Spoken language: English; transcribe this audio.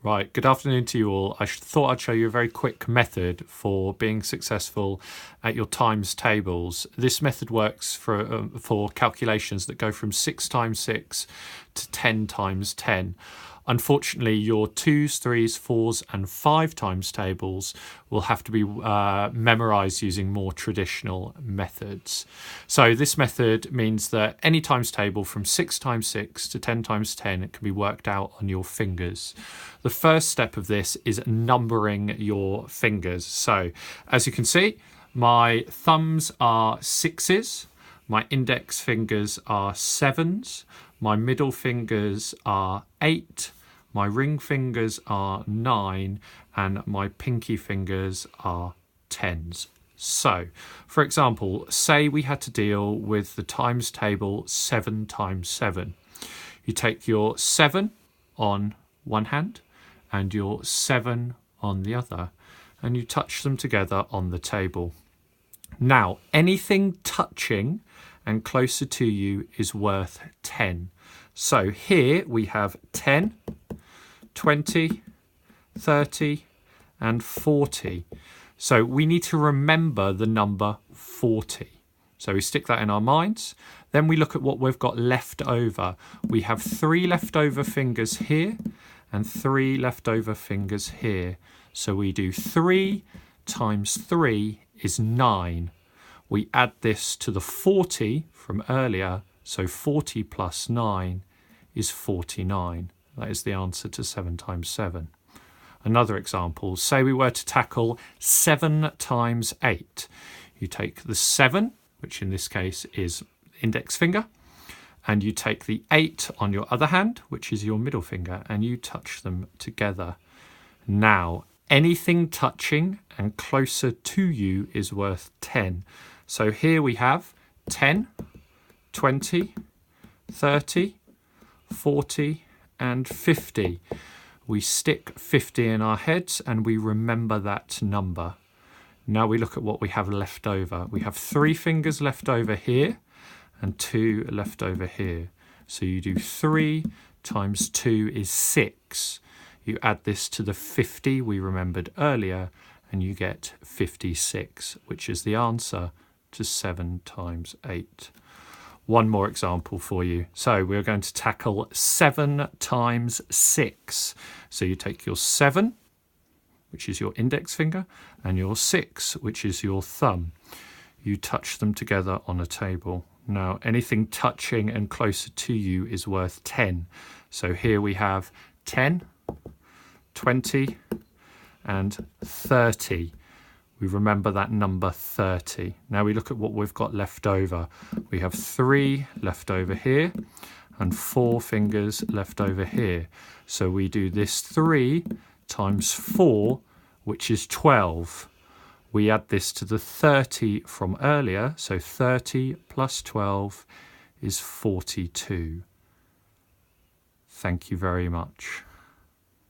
Right, good afternoon to you all. I thought I'd show you a very quick method for being successful at your times tables. This method works for calculations that go from 6 times 6 to 10 times 10. Unfortunately, your 2s, 3s, 4s and 5 times tables will have to be memorized using more traditional methods. So this method means that any times table from 6 times 6 to 10 times 10 can be worked out on your fingers. The first step of this is numbering your fingers. So as you can see, my thumbs are 6s, my index fingers are 7s, my middle fingers are 8, my ring fingers are 9, and my pinky fingers are 10s. So, for example, say we had to deal with the times table 7 times 7. You take your 7 on one hand and your 7 on the other, and you touch them together on the table. Now, anything touching and closer to you is worth 10. So here we have 10, 20, 30, and 40. So we need to remember the number 40. So we stick that in our minds. Then we look at what we've got left over. We have 3 leftover fingers here and 3 leftover fingers here. So we do 3 times 3 is 9. We add this to the 40 from earlier. So 40 plus 9 is 49. That is the answer to 7 times 7. Another example, say we were to tackle 7 times 8. You take the 7, which in this case is index finger, and you take the 8 on your other hand, which is your middle finger, and you touch them together. Now, anything touching and closer to you is worth 10. So here we have 10, 20, 30, 40, and 50. We stick 50 in our heads and we remember that number. Now we look at what we have left over. We have 3 fingers left over here and 2 left over here. So you do 3 times 2 is 6. You add this to the 50 we remembered earlier and you get 56, which is the answer to 7 times 8. One more example for you. So we're going to tackle 7 times 6. So you take your 7, which is your index finger, and your 6, which is your thumb. You touch them together on a table. Now, anything touching and closer to you is worth 10. So here we have 10, 20, and 30. We remember that number 30. Now we look at what we've got left over. We have 3 left over here and 4 fingers left over here. So we do this 3 times 4, which is 12. We add this to the 30 from earlier. So 30 plus 12 is 42. Thank you very much.